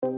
Hello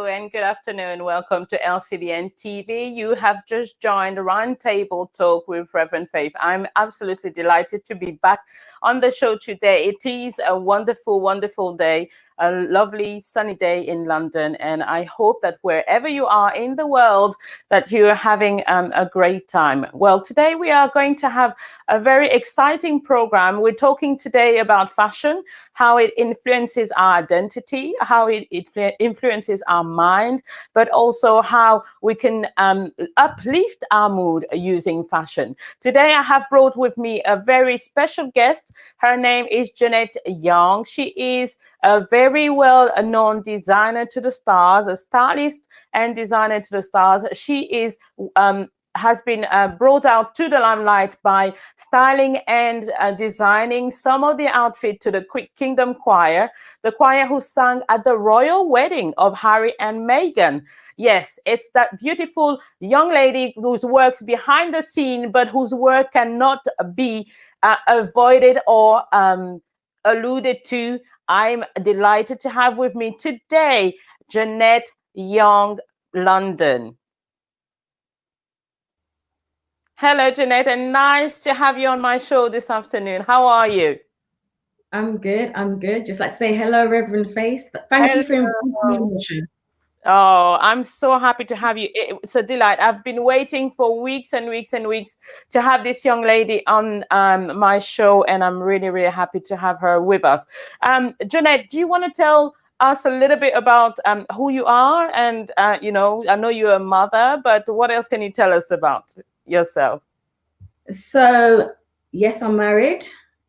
and good afternoon. Welcome to LCBN TV. You have just joined Roundtable Talk with Reverend Faith. I'm absolutely delighted to be back on the show today. It is a wonderful, wonderful day, a lovely sunny day in London. And I hope that wherever you are in the world, that you are having a great time. Well, today we are going to have a very exciting program. We're talking today about fashion, how it influences our identity, how it influences our mind, but also how we can uplift our mood using fashion. Today, I have brought with me a very special guest. Her name is Jeanette Young. She is a very well-known designer to the stars, a stylist and designer to the stars. She is has been brought out to the limelight by styling and designing some of the outfit to the Kingdom Choir, the choir who sang at the royal wedding of Harry and Meghan. Yes, it's that beautiful young lady whose work's behind the scene, but whose work cannot be avoided or alluded to. I'm delighted to have with me today, Jeanette Young, London. Hello, Jeanette, and nice to have you on my show this afternoon. How are you? I'm good. I'm good. Just like to say hello, Reverend Faith. Thank you for inviting me on the show. Oh, I'm so happy to have you. It's a delight. I've been waiting for weeks and weeks and weeks to have this young lady on my show, and I'm really, really happy to have her with us. Jeanette, do you want to tell us a little bit about who you are? And, you know, I know you're a mother, but what else can you tell us about yourself? So, yes, I'm married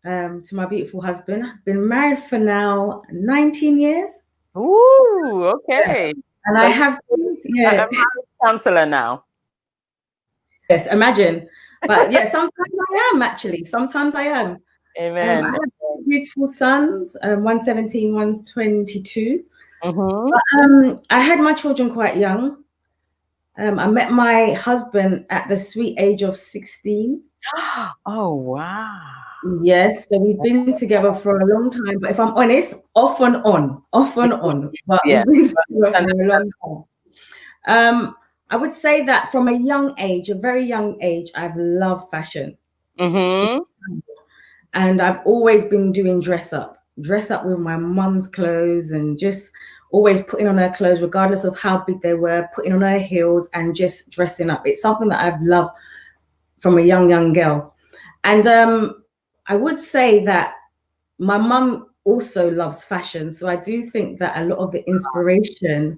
to my beautiful husband. I've been married for now 19 years. Ooh, okay. And so I have a marriage counselor now. Yes, imagine. But yeah, sometimes I am actually. Sometimes I am. Amen. I have two beautiful sons, one's 17, one's 22. Mm-hmm. But, I had my children quite young. I met my husband at the sweet age of 16. Oh, wow. Yes, so we've been together for a long time, but if I'm honest, off and on. But Yeah. we've been together for a long time. I would say that from a young age, a very young age, I've loved fashion. Mm-hmm. And I've always been doing dress up with my mum's clothes and just always putting on her clothes, regardless of how big they were, putting on her heels and just dressing up. It's something that I've loved from a young girl. And I would say that my mum also loves fashion. So I do think that a lot of the inspiration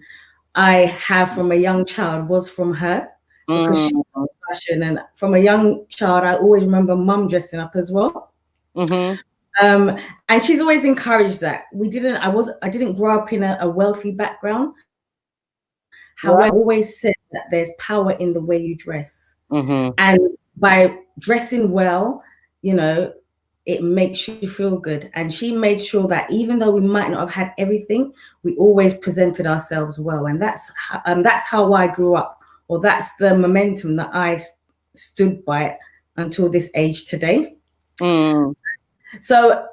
I have from a young child was from her, because she loves fashion. And from a young child, I always remember mum dressing up as well. Mm-hmm. And she's always encouraged that. I didn't grow up in a wealthy background. However, I always said that there's power in the way you dress. Mm-hmm. And by dressing well, you know, it makes you feel good. And she made sure that even though we might not have had everything, we always presented ourselves well. And that's how I grew up, or that's the momentum that I stood by until this age today. Mm. So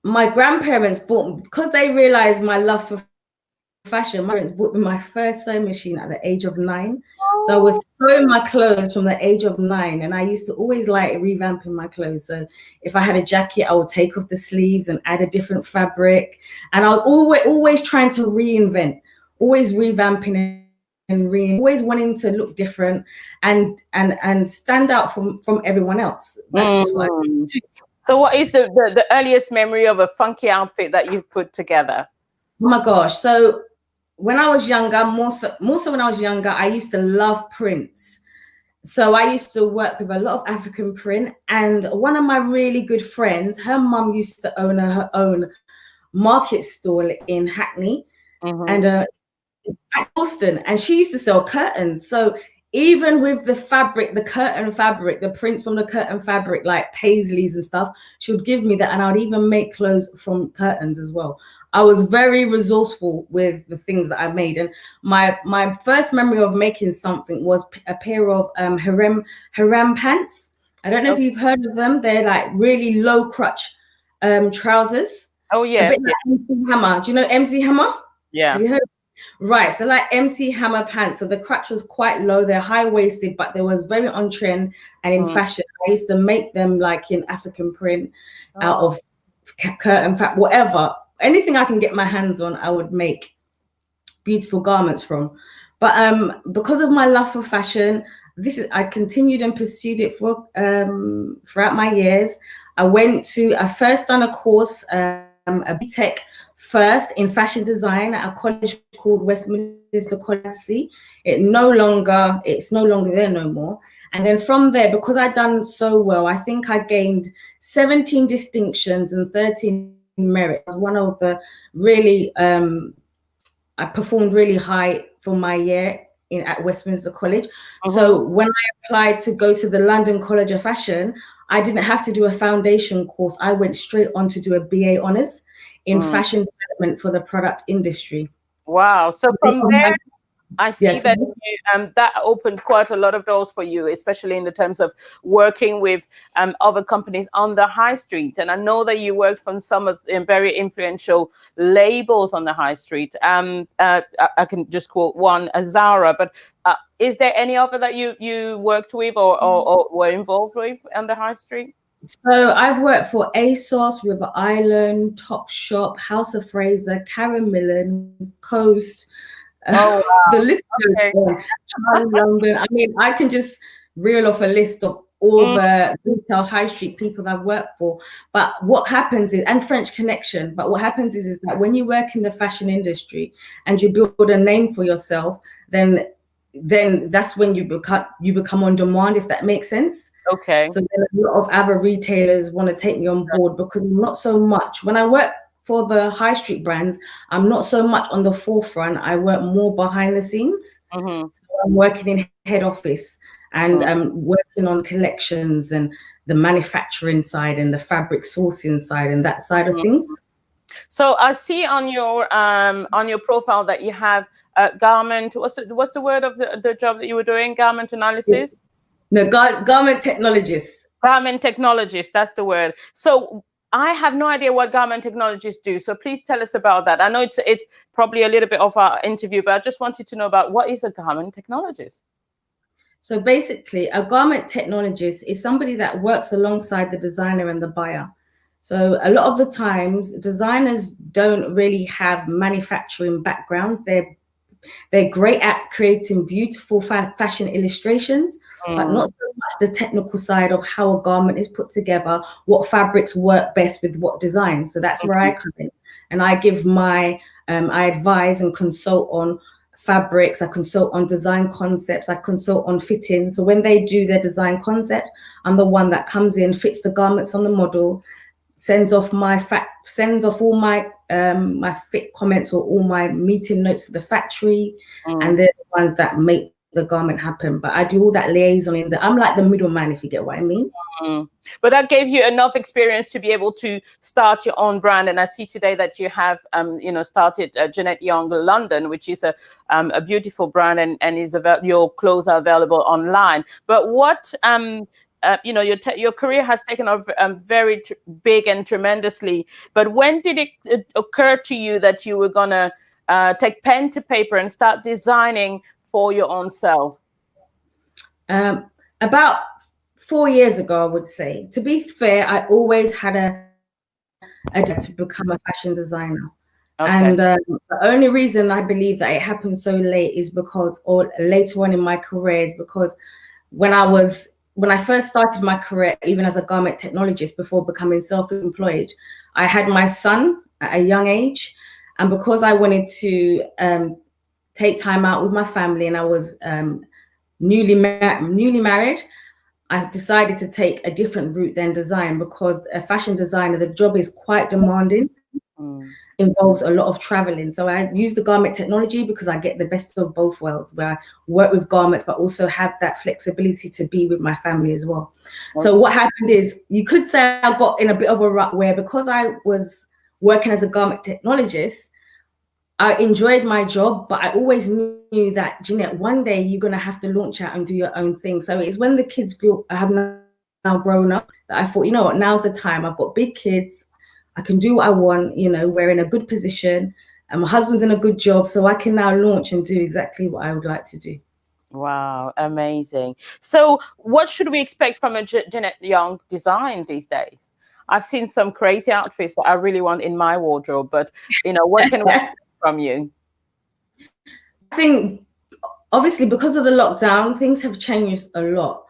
my grandparents because they realized my love for fashion, my parents bought me my first sewing machine at the age of 9. So I was sewing my clothes from the age of 9, and I used to always like revamping my clothes. So if I had a jacket, I would take off the sleeves and add a different fabric. And I was always trying to reinvent, always revamping and always wanting to look different and stand out from everyone else. That's just what I do. So what is the earliest memory of a funky outfit that you've put together? Oh my gosh. So when I was younger, more so when I was younger, I used to love prints. So I used to work with a lot of African print, and one of my really good friends, her mum used to own her own market stall in Hackney and at Boston, and she used to sell curtains. So even with the fabric, the curtain fabric, the prints from the curtain fabric, like paisleys and stuff, she would give me that, and I would even make clothes from curtains as well. I was very resourceful with the things that I made, and my first memory of making something was a pair of harem pants. I don't know if you've heard of them. They're like really low crotch trousers. Oh A yes, bit like MC Hammer. Do you know MC Hammer? yeah. Have you heard? Right, so like MC Hammer pants. So the crotch was quite low. They're high waisted, but they was very on trend and in fashion. I used to make them like in African print, out of curtain fabric, whatever. Anything I can get my hands on, I would make beautiful garments from. But because of my love for fashion, I continued and pursued it for throughout my years. I first done a course, a BTEC first in fashion design at a college called Westminster College. It's no longer there no more. And then from there, because I'd done so well, I think I gained 17 distinctions and 13 merit. I was one of the really, I performed really high for my year at Westminster College. So when I applied to go to the London College of Fashion, I didn't have to do a foundation course. I went straight on to do a BA honours in fashion development for the product industry. Wow. So from there, I see yes, that that opened quite a lot of doors for you, especially in the terms of working with other companies on the high street. And I know that you worked from some of the very influential labels on the high street. I can just quote one, Zara, but is there any other that you worked with or were involved with on the high street? So I've worked for ASOS, River Island, Topshop, House of Fraser, Karen Millen, Coast. Oh, wow. The list goes on. Charlie London. I mean, I can just reel off a list of all the retail high street people I've worked for. But what happens is, and French Connection, but what happens is that when you work in the fashion industry and you build a name for yourself, then that's when you become on demand, if that makes sense. Okay. So then a lot of other retailers want to take me on board, because I'm not so much, when I work for the high street brands, I'm not so much on the forefront. I work more behind the scenes. So I'm working in head office and working on collections and the manufacturing side and the fabric sourcing side and that side of things. So I see on your profile that you have garment. What's the word of the job that you were doing? Garment analysis? No, garment technologist. Garment technologist, that's the word. So I have no idea what garment technologists do. So please tell us about that. I know it's probably a little bit of our interview, but I just wanted to know about what is a garment technologist? So basically, a garment technologist is somebody that works alongside the designer and the buyer. So a lot of the times, designers don't really have manufacturing backgrounds. They're great at creating beautiful fashion illustrations, but not so much the technical side of how a garment is put together, what fabrics work best with what design. So that's where I come in, and I give I advise and consult on fabrics. I consult on design concepts. I consult on fitting. So when they do their design concept, I'm the one that comes in, fits the garments on the model, sends off all my my fit comments or all my meeting notes to the factory, and they're the ones that make the garment happen. But I do all that liaison I'm like the middleman, if you get what I mean. But that gave you enough experience to be able to start your own brand. And I see today that you have started Jeanette Young London, which is a beautiful brand, and your clothes are available online. But what your career has taken off very big and tremendously. But when did it occur to you that you were gonna take pen to paper and start designing for your own self? About 4 years ago, I would say. To be fair, I always had a desire to become a fashion designer. Okay. And the only reason I believe that it happened so late is because, or later on in my career, is because when I first started my career, even as a garment technologist before becoming self-employed, I had my son at a young age. And because I wanted to take time out with my family, and I was newly married, I decided to take a different route than design, because a fashion designer, the job is quite demanding. involves a lot of traveling. So I use the garment technology because I get the best of both worlds, where I work with garments, but also have that flexibility to be with my family as well. So what happened is, you could say I got in a bit of a rut where, because I was working as a garment technologist, I enjoyed my job, but I always knew that, Jeanette, one day you're going to have to launch out and do your own thing. So it's when the kids have now grown up, that I thought, you know what, now's the time. I've got big kids. I can do what I want. You know, we're in a good position and my husband's in a good job. So I can now launch and do exactly what I would like to do. Wow, amazing. So what should we expect from a Jeanette Young design these days? I've seen some crazy outfits that I really want in my wardrobe, but, you know, what can we expect from you? I think, obviously, because of the lockdown, things have changed a lot.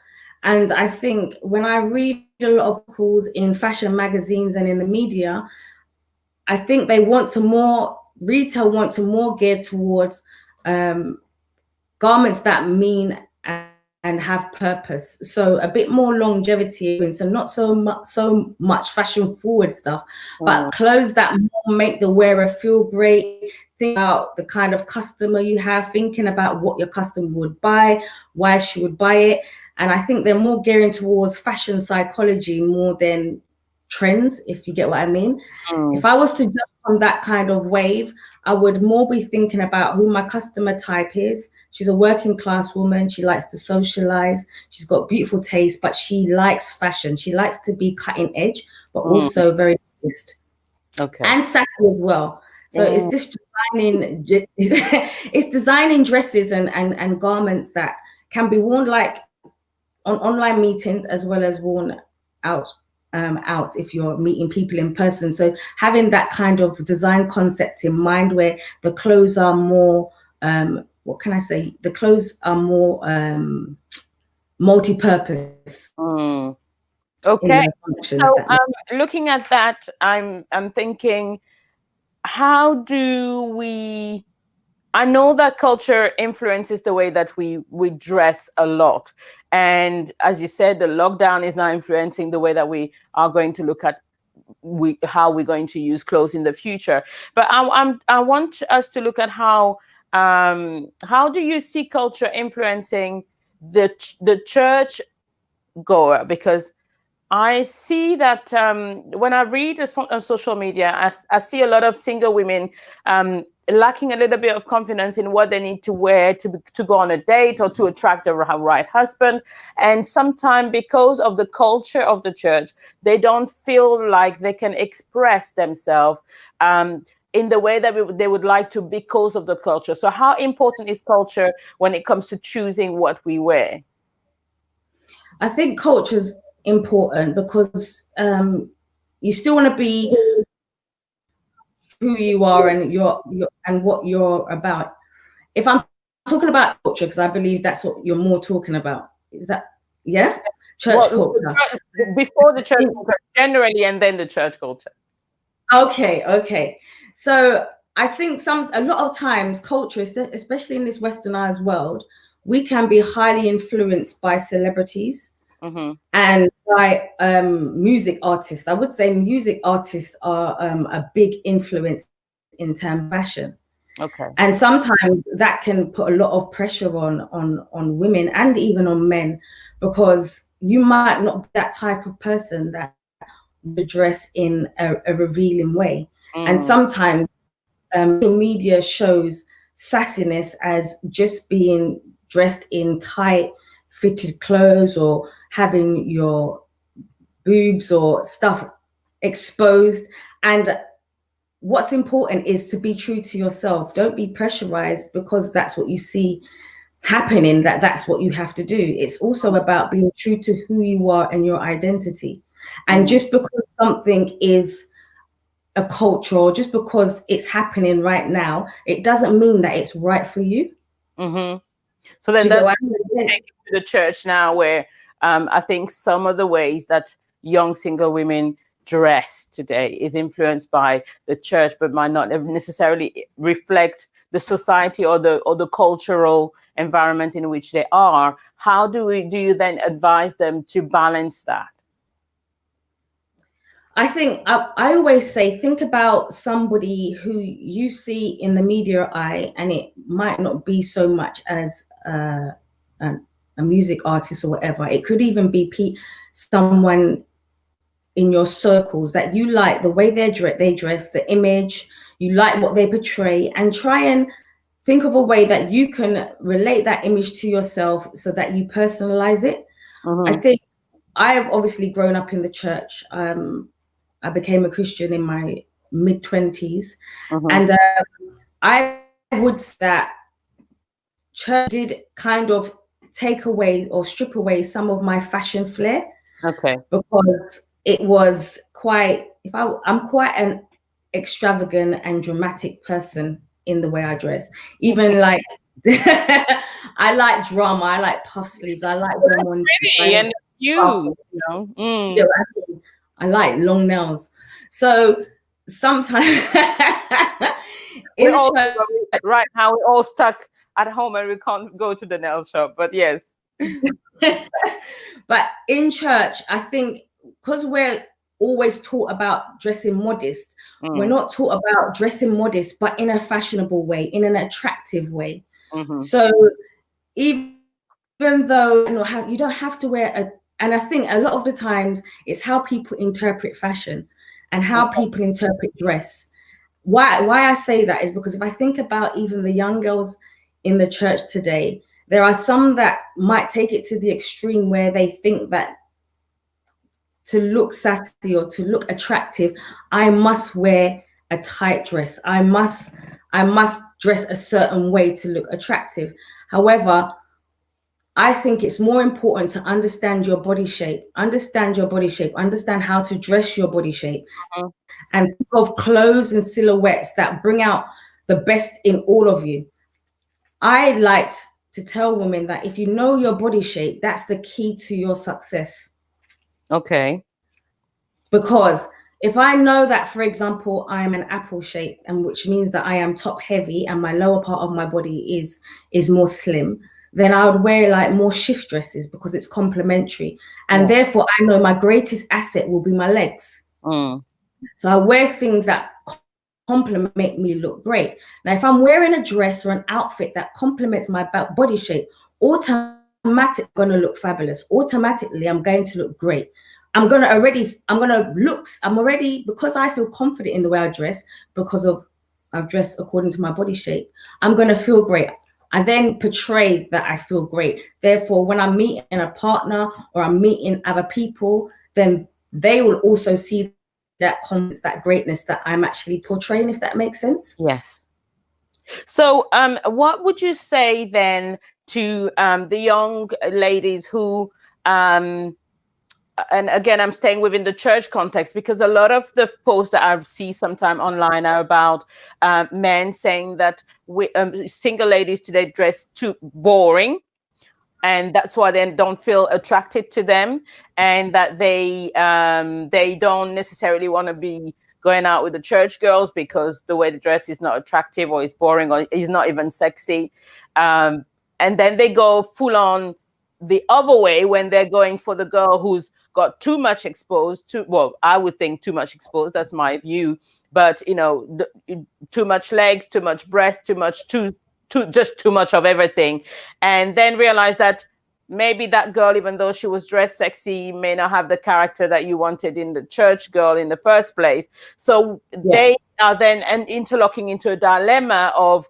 And I think when I read a lot of calls in fashion magazines and in the media, I think they want to more, retail want to more gear towards garments that mean and have purpose. So a bit more longevity, so not so much fashion forward stuff, but clothes that more make the wearer feel great. Think about the kind of customer you have, thinking about what your customer would buy, why she would buy it. And I think they're more gearing towards fashion psychology more than trends, if you get what I mean. If I was to jump on that kind of wave, I would more be thinking about who my customer type is. She's a working class woman. She likes to socialize. She's got beautiful taste, but she likes fashion. She likes to be cutting edge, but also very honest. Okay. And sassy as well. So it's just designing, it's designing dresses and garments that can be worn like on online meetings, as well as worn out if you're meeting people in person. So having that kind of design concept in mind, where the clothes are more, what can I say? The clothes are more multi-purpose. Okay. So looking at that, I'm thinking, how do we? I know that culture influences the way that we dress a lot, and as you said, the lockdown is now influencing the way that we are going to look at how we're going to use clothes in the future. But I want us to look at how do you see culture influencing the church goer? Because I see that when I read on social media, I see a lot of single women lacking a little bit of confidence in what they need to wear to go on a date or to attract the right husband. And sometimes, because of the culture of the church, they don't feel like they can express themselves in the way that they would like to because of the culture. So how important is culture when it comes to choosing what we wear? I think culture's important because you still want to be who you are and your and what you're about. If I'm talking about culture, because I believe that's what you're more talking about, is that church culture before the church culture generally, and then the church culture? Okay. So I think a lot of times culture, especially in this westernized world, we can be highly influenced by celebrities and by music artists. I would say music artists are a big influence in terms of fashion. Okay. And sometimes that can put a lot of pressure on women and even on men, because you might not be that type of person that would dress in a revealing way. And sometimes social media shows sassiness as just being dressed in tight fitted clothes or having your boobs or stuff exposed. And what's important is to be true to yourself. Don't be pressurized because that's what you see happening, that's what you have to do. It's also about being true to who you are and your identity. And just because something is a culture, or just because it's happening right now, it doesn't mean that it's right for you. So then that's taken to the church now, where I think some of the ways that young single women dress today is influenced by the church, but might not necessarily reflect the society or the cultural environment in which they are. How do you then advise them to balance that? I think I always say, think about somebody who you see in the media eye, and it might not be so much as a music artist or whatever. It could even be someone in your circles that you like the way they dress, the image, you like what they portray, and try and think of a way that you can relate that image to yourself so that you personalize it. I think I've obviously grown up in the church. I became a Christian in my mid-20s, and I would say that church did kind of take away or strip away some of my fashion flair. Okay. Because it was quite, I'm quite an extravagant and dramatic person in the way I dress. Even like, I like drama, I like puff sleeves, I like them on. And you know. Yeah, I like long nails. So sometimes in the church, right now we're all stuck at home and we can't go to the nail shop, but yes. But in church, I think because we're always taught about dressing modest, we're not taught about dressing modest, but in a fashionable way, in an attractive way. So even though you don't have to wear and I think a lot of the times it's how people interpret fashion and how people interpret dress. Why I say that is because if I think about even the young girls in the church today, there are some that might take it to the extreme where they think that to look sassy or to look attractive, I must wear a tight dress. I must dress a certain way to look attractive. However, I think it's more important to understand your body shape, understand how to dress your body shape, and think of clothes and silhouettes that bring out the best in all of you. I like to tell women that if you know your body shape, that's the key to your success. Okay. Because if I know that, for example, I am an apple shape, and which means that I am top heavy and my lower part of my body is more slim, then I would wear like more shift dresses because it's complementary. And therefore I know my greatest asset will be my legs. So I wear things that complement make me look great. Now, if I'm wearing a dress or an outfit that complements my body shape, automatically going to look fabulous. Automatically, I'm going to look great. I'm already, because I feel confident in the way I dress, because I dress according to my body shape, I'm going to feel great. I then portray that I feel great. Therefore, when I'm meeting a partner or I'm meeting other people, then they will also see that confidence, that greatness that I'm actually portraying, if that makes sense. Yes. So what would you say then to the young ladies who and again, I'm staying within the church context, because a lot of the posts that I see sometime online are about men saying that single ladies today dress too boring, and that's why they don't feel attracted to them, and that they don't necessarily want to be going out with the church girls because the way they dress is not attractive or is boring or is not even sexy. And then they go full on the other way when they're going for the girl who's got too much exposed to, well, I would think too much exposed, that's my view, but too much legs, too much breast, just too much of everything. And then realize that maybe that girl, even though she was dressed sexy, may not have the character that you wanted in the church girl in the first place. So they are then interlocking into a dilemma of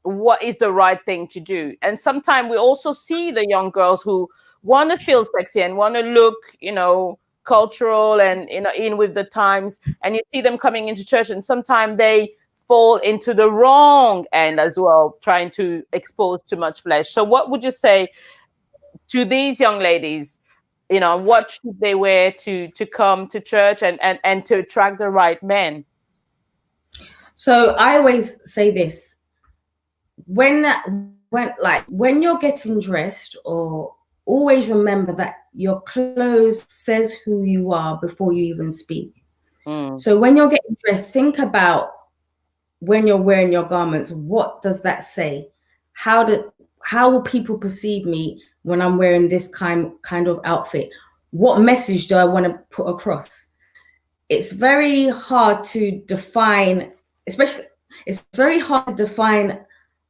what is the right thing to do. And sometimes we also see the young girls who want to feel sexy and want to look, cultural and in with the times, and you see them coming into church, and sometimes they fall into the wrong end as well, trying to expose too much flesh. So what would you say to these young ladies? What should they wear to come to church and to attract the right men? So I always say this: when you're getting dressed, or always remember that your clothes says who you are before you even speak. So when you're getting dressed, think about when you're wearing your garments, what does that say? How will people perceive me when I'm wearing this kind of outfit? what message do I want to put across? It's very hard to define, especially, it's very hard to define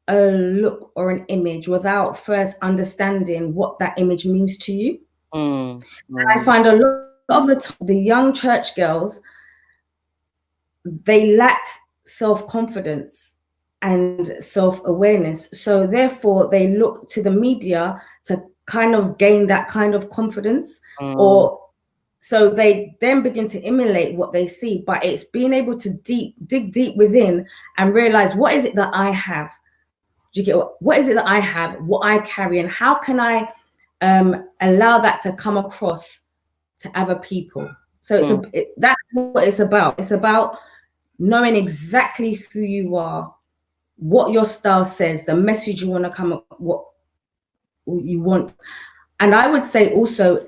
a look or an image without first understanding what that image means to you. I find a lot of the time, the young church girls, they lack self-confidence and self-awareness. So therefore, they look to the media to kind of gain that kind of confidence, or so they then begin to emulate what they see. But it's being able to dig deep within and realize, what is it that I have? Do you get what is it that I have, what I carry, and how can I allow that to come across to other people? So that's what it's about. It's about knowing exactly who you are, what your style says, the message you want to come up, what you want. And I would say also,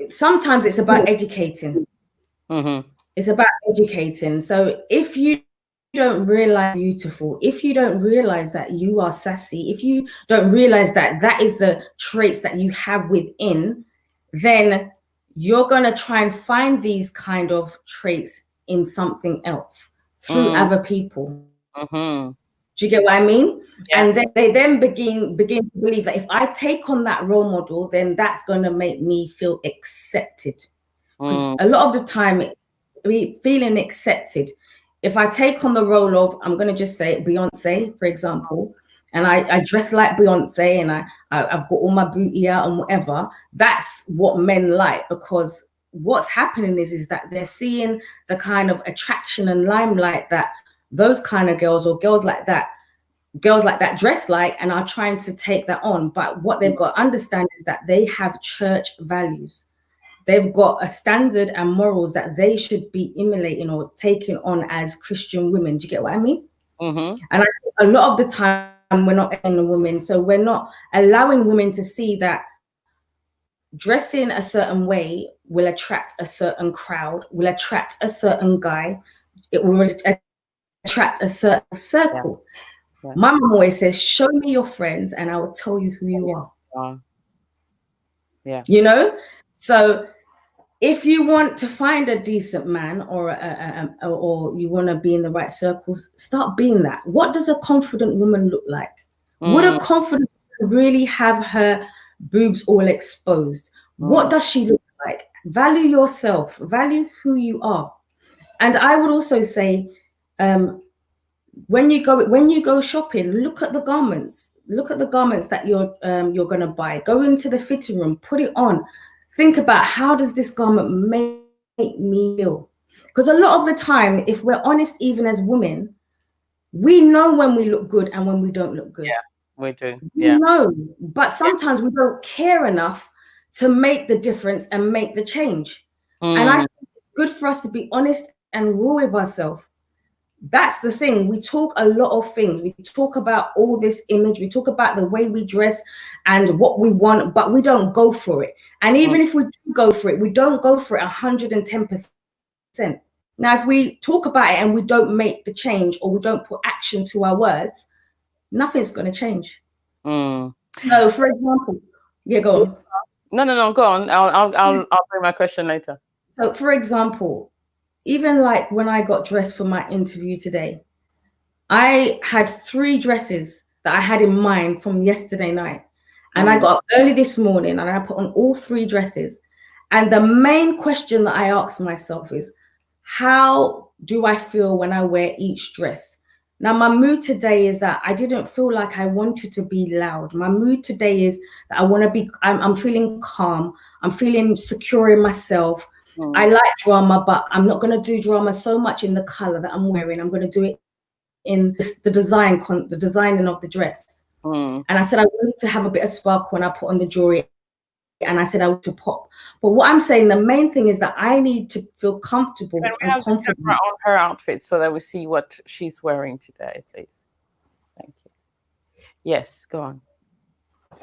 sometimes it's about educating. It's about educating. So if you don't realize beautiful, if you don't realize that you are sassy, if you don't realize that that is the traits that you have within, then you're going to try and find these kind of traits in something else through other people. Do you get what I mean? Yeah. And then they then begin to believe that if I take on that role model, then that's going to make me feel accepted. Because a lot of the time, feeling accepted, if I take on the role of, I'm going to just say Beyonce, for example, and I dress like Beyonce, and I've got all my booty out and whatever, that's what men like. Because what's happening is that they're seeing the kind of attraction and limelight that those kind of girls, or girls like that dress like, and are trying to take that on. But what they've got to understand is that they have church values. They've got a standard and morals that they should be emulating or taking on as Christian women. Do you get what I mean? And I think a lot of the time we're not in the women, so we're not allowing women to see that dressing a certain way will attract a certain crowd, will attract a certain guy, it will attract a certain circle. Yeah. My mom always says, show me your friends and I will tell you who you are. Yeah. You know? So if you want to find a decent man, or you want to be in the right circles, start being that. What does a confident woman look like? Would a confident woman really have her boobs all exposed? What does she look like? Value yourself, value who you are. And I would also say, when you go shopping, look at the garments. Look at the garments that you're going to buy. Go into the fitting room, put it on. Think about, how does this garment make me feel? Because a lot of the time, if we're honest, even as women, we know when we look good and when we don't look good. Yeah, we do. Yeah. We know, but sometimes we don't care enough to make the difference and make the change. And I think it's good for us to be honest and raw with ourselves. That's the thing. We talk a lot of things. We talk about all this image. We talk about the way we dress and what we want, but we don't go for it. And even if we do go for it, we don't go for it 110%. Now, if we talk about it and we don't make the change, or we don't put action to our words, nothing's going to change. So, for example, yeah, go on. No, go on. I'll bring my question later. So, for example, even like when I got dressed for my interview today, I had 3 dresses that I had in mind from yesterday night. And I got up early this morning and I put on all 3 dresses. And the main question that I asked myself is, how do I feel when I wear each dress? Now, my mood today is that I didn't feel like I wanted to be loud. My mood today is that I'm feeling calm. I'm feeling secure in myself. I like drama, but I'm not going to do drama so much in the color that I'm wearing. I'm going to do it in the designing of the dress. And I said I wanted to have a bit of sparkle when I put on the jewelry, and I said I want to pop. But what I'm saying, the main thing is that I need to feel comfortable and confident on her outfit so that we see what she's wearing today, please. Thank you. Yes, go on.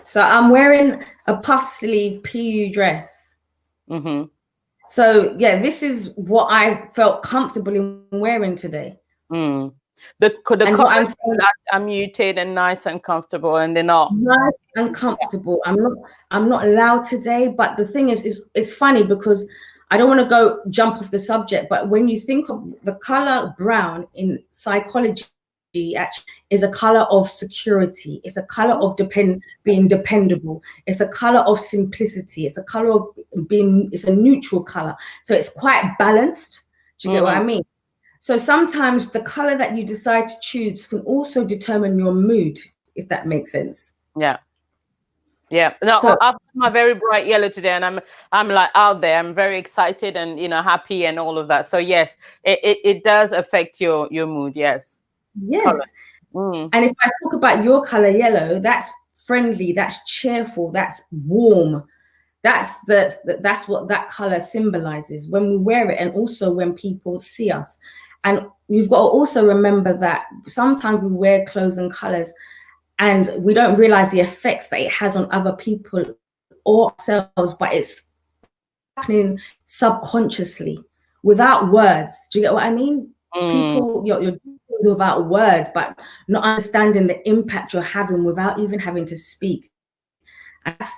So I'm wearing a puff sleeve PU dress. So yeah, this is what I felt comfortable in wearing today. The And colors what I'm saying, are muted and nice and comfortable, and they're not nice and comfortable. I'm not allowed today, but the thing is it's funny because I don't want to go jump off the subject, but when you think of the color brown in psychology, actually is a color of security. It's a color of being dependable. It's a color of simplicity. It's a color of it's a neutral color. So it's quite balanced. Do you get what I mean? So sometimes the color that you decide to choose can also determine your mood, if that makes sense. Yeah. Yeah. No, So I've got my very bright yellow today, and I'm like out there. I'm very excited and happy and all of that. So yes, it does affect your mood. Yes. yes. And if I talk about your color yellow, that's friendly, that's cheerful, that's warm. That's what that color symbolizes when we wear it, and also when people see us. And you've got to also remember that sometimes we wear clothes and colors and we don't realize the effects that it has on other people or ourselves, but it's happening subconsciously without words. Do you get what I mean? People, you're without words, but not understanding the impact you're having without even having to speak. And that's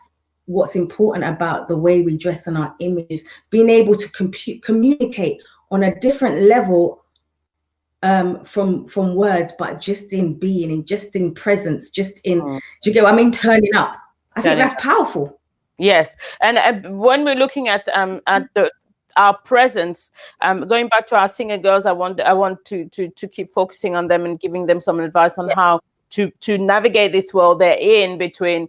what's important about the way we dress in our images, being able to communicate on a different level from words, but just in being, and just in presence, just in, do you get what I mean? Turning up. I think that's powerful. Yes, and when we're looking at our presence, going back to our singer girls, I want to keep focusing on them and giving them some advice on how to navigate this world they're in between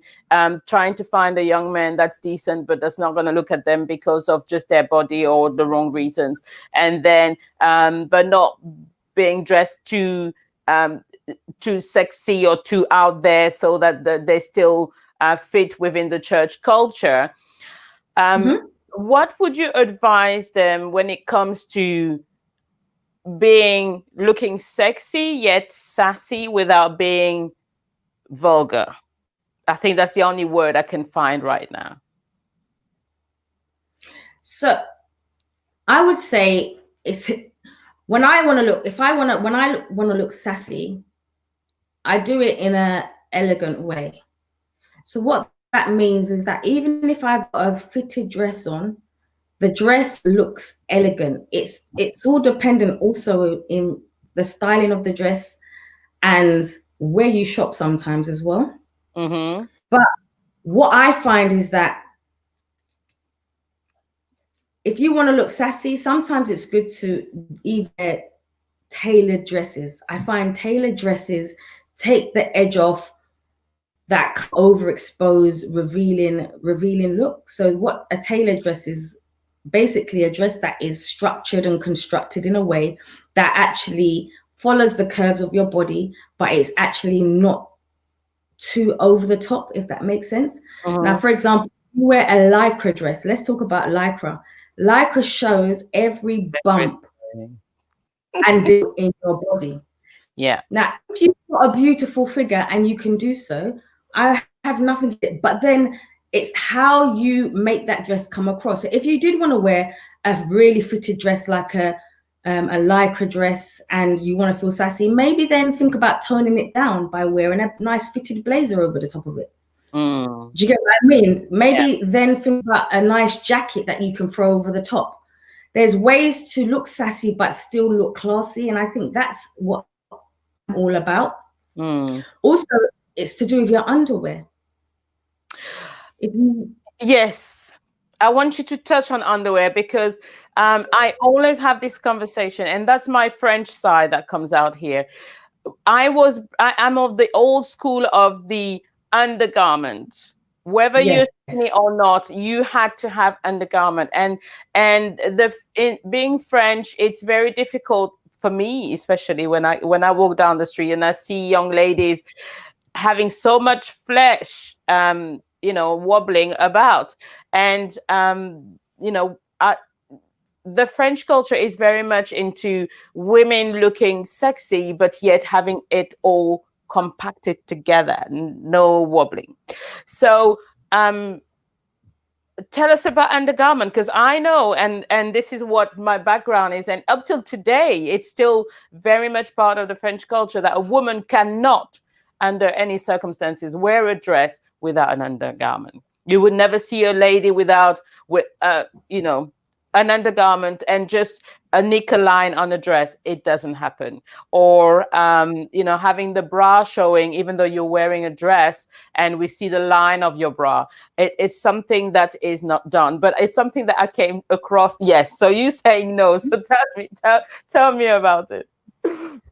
trying to find a young man that's decent but that's not going to look at them because of just their body or the wrong reasons, and then but not being dressed too sexy or too out there so that they still fit within the church culture. What would you advise them when it comes to looking sexy yet sassy without being vulgar? I think that's the only word I can find right now. So I would say it's when I want to look sassy, I do it in an elegant way. So what that means is that even if I've got a fitted dress on, the dress looks elegant. It's all dependent also in the styling of the dress and where you shop sometimes as well. But what I find is that if you want to look sassy, sometimes it's good to either tailored dresses. I find tailored dresses take the edge off that overexposed, revealing look. So what a tailored dress is, basically a dress that is structured and constructed in a way that actually follows the curves of your body, but it's actually not too over the top, if that makes sense. Now, for example, you wear a lycra dress. Let's talk about lycra. Lycra shows every bump and do in your body. Yeah. Now, if you've got a beautiful figure and you can do so, I have nothing, but then it's how you make that dress come across. So if you did want to wear a really fitted dress like a lycra dress and you want to feel sassy, maybe then think about toning it down by wearing a nice fitted blazer over the top of it. Do you get what I mean? Maybe then think about a nice jacket that you can throw over the top. There's ways to look sassy but still look classy, and I think that's what I'm all about. Also, it's to do with your underwear. Yes, I want you to touch on underwear because I always have this conversation, and that's my French side that comes out here. I'm of the old school of the undergarment. Whether you're skinny or not, you had to have undergarment. And being French, it's very difficult for me, especially when I walk down the street and I see young ladies having so much flesh, wobbling about. And the French culture is very much into women looking sexy, but yet having it all compacted together, no wobbling. So tell us about undergarment, because I know, and this is what my background is, and up till today it's still very much part of the French culture that a woman cannot under any circumstances wear a dress without an undergarment. You would never see a lady without with an undergarment and just a nickel line on a dress. It doesn't happen. Or having the bra showing even though you're wearing a dress and we see the line of your bra. It's something that is not done, but it's something that I came across. Yes. So you saying no. So tell me about it.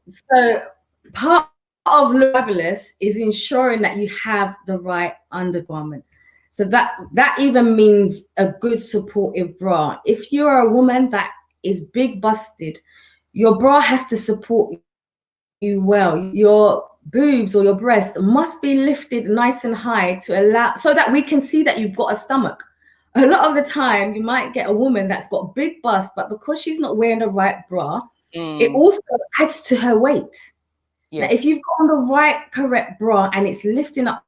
So part of Look Fabulous is ensuring that you have the right undergarment. So that even means a good supportive bra. If you're a woman that is big busted, your bra has to support you well. Your boobs or your breast must be lifted nice and high to allow, so that we can see that you've got a stomach. A lot of the time you might get a woman that's got big bust, but because she's not wearing the right bra, it also adds to her weight. Yeah. Now, if you've got on the right correct bra and it's lifting up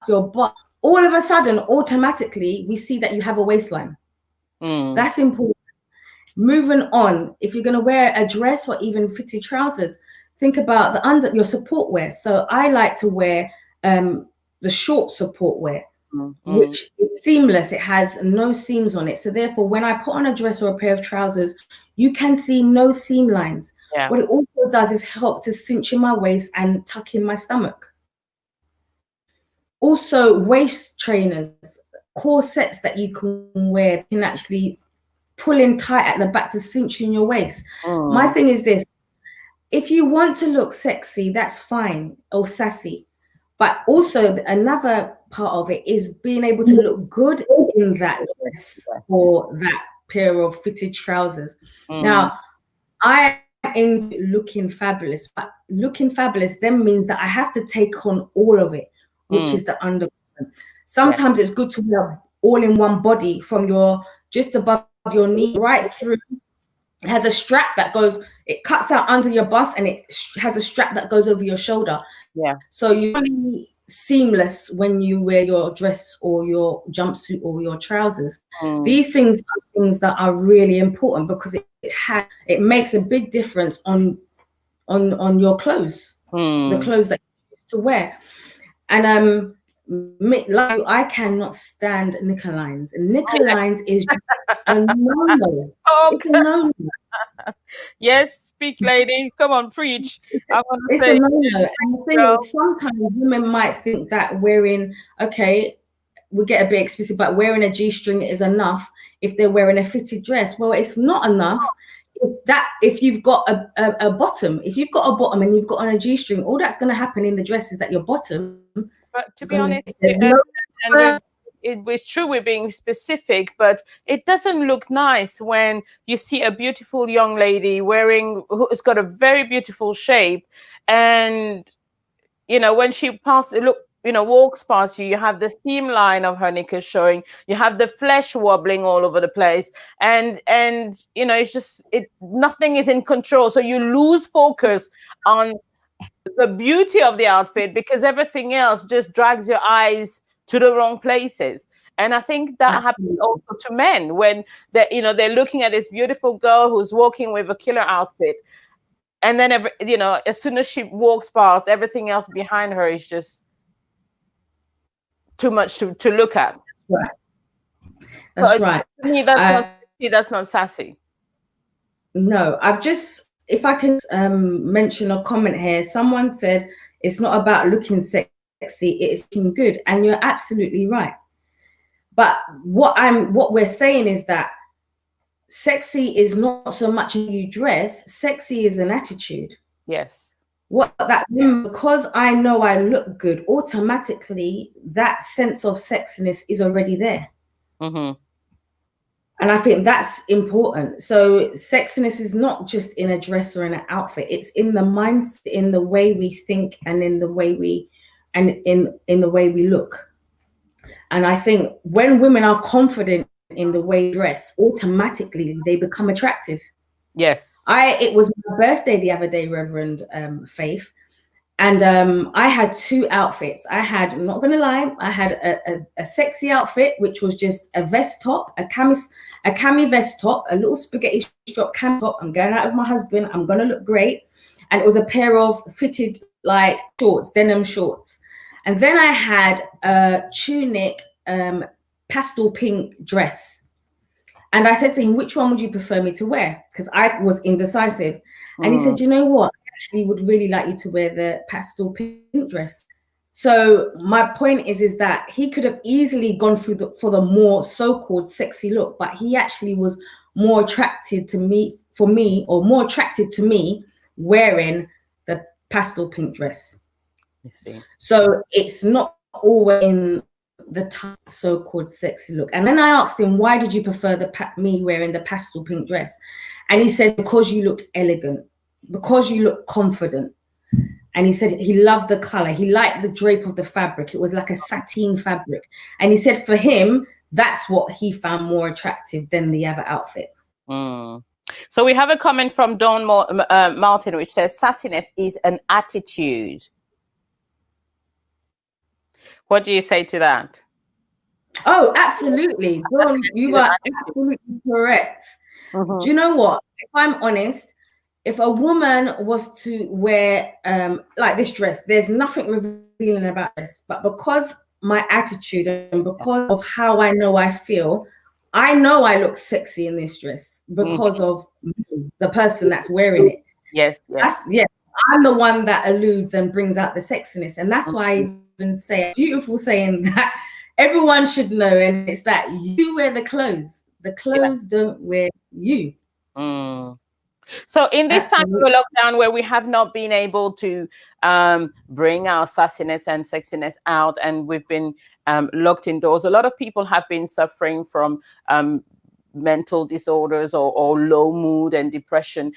your butt, all of a sudden, automatically, we see that you have a waistline. That's important. Moving on, if you're going to wear a dress or even fitted trousers, think about your support wear. So I like to wear the short support wear, which is seamless. It has no seams on it. So therefore, when I put on a dress or a pair of trousers, you can see no seam lines. Yeah. What it also does is help to cinch in my waist and tuck in my stomach. Also, waist trainers, corsets that you can wear can actually pull in tight at the back to cinch in your waist. My thing is this: if you want to look sexy, that's fine, or sassy. But also another part of it is being able to look good in that dress or that pair of fitted trousers. Now, I am into looking fabulous, but looking fabulous then means that I have to take on all of it, which is the undergarment. Sometimes it's good to wear all in one body from your just above your knee right through. It has a strap that goes, it cuts out under your bust, and it has a strap that goes over your shoulder. Yeah. So you're really seamless when you wear your dress or your jumpsuit or your trousers. These things are things that are really important because it makes a big difference on your clothes, the clothes that you used to wear. And like I cannot stand knicker lines. Knicker lines is a no-no. It's a no-no. Yes, speak, lady. Come on, preach. It's a no-no. And the thing is, sometimes women might think that wearing, we get a bit explicit, but wearing a G-string is enough if they're wearing a fitted dress. Well, it's not enough. If you've got a bottom, if you've got a bottom and you've got on a G-string, all that's going to happen in the dress is that your bottom. But to be honest, it's true we're being specific, but it doesn't look nice when you see a beautiful young lady who's got a very beautiful shape, and when she walks past you, you have the seam line of her knickers showing, you have the flesh wobbling all over the place, and it's just nothing is in control, so you lose focus on the beauty of the outfit because everything else just drags your eyes to the wrong places. And I think that happens also to men when they're looking at this beautiful girl who's walking with a killer outfit, and then as soon as she walks past, everything else behind her is just too much to look at. Right. That's right. To me, that's not sassy. No, if I can mention a comment here, someone said it's not about looking sexy, it's looking good, and you're absolutely right. But what we're saying is that sexy is not so much how you dress, sexy is an attitude. Yes. Because I know I look good, automatically that sense of sexiness is already there. And I think that's important. So sexiness is not just in a dress or in an outfit. It's in the mindset, in the way we think, and in the way we look. And I think when women are confident in the way they dress, automatically they become attractive. Yes. It was my birthday the other day, Reverend Faith, And I had 2 outfits. I had, I'm not gonna lie, I had a sexy outfit, which was just a vest top, a cami vest top, a little spaghetti strap cami top. I'm going out with my husband, I'm gonna look great. And it was a pair of fitted like shorts, denim shorts. And then I had a tunic pastel pink dress. And I said to him, which one would you prefer me to wear? Because I was indecisive. And he said, you know what? I actually would really like you to wear the pastel pink dress. So my point is that he could have easily gone through for the more so-called sexy look, but he actually was more attracted to me, more attracted to me wearing the pastel pink dress. I see. So it's not always in the so-called sexy look. And then I asked him, why did you prefer me wearing the pastel pink dress? And he said, because you looked elegant, because you looked confident. And he said he loved the color. He liked the drape of the fabric. It was like a sateen fabric. And he said for him, that's what he found more attractive than the other outfit. So we have a comment from Dawn Martin, which says sassiness is an attitude. What do you say to that? Oh, absolutely. Dawn, you are absolutely correct. Do you know what? If I'm honest, if a woman was to wear like this dress, there's nothing revealing about this. But because my attitude and because of how I know I feel, I know I look sexy in this dress because of the person that's wearing it. Yes. I'm the one that alludes and brings out the sexiness. And that's why I even say a beautiful saying that everyone should know. And it's that you wear the clothes. The clothes don't wear you. So in this time of lockdown where we have not been able to bring our sassiness and sexiness out, and we've been locked indoors, a lot of people have been suffering from mental disorders or low mood and depression.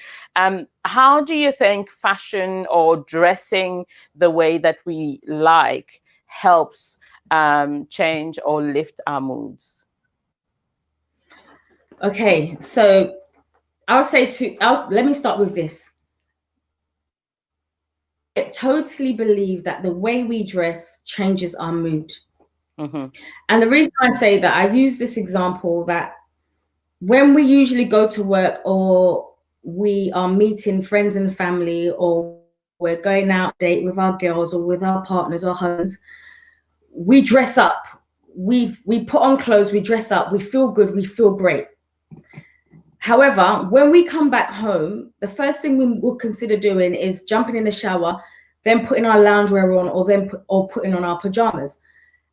How do you think fashion or dressing the way that we like helps change or lift our moods? Okay, so I'll say let me start with this. I totally believe that the way we dress changes our mood. And the reason I say that, I use this example that when we usually go to work or we are meeting friends and family, or we're going out date with our girls or with our partners or husbands, we dress up. We put on clothes, we dress up, we feel good, we feel great. However, when we come back home, the first thing we will consider doing is jumping in the shower, then putting our loungewear on, or putting on our pajamas.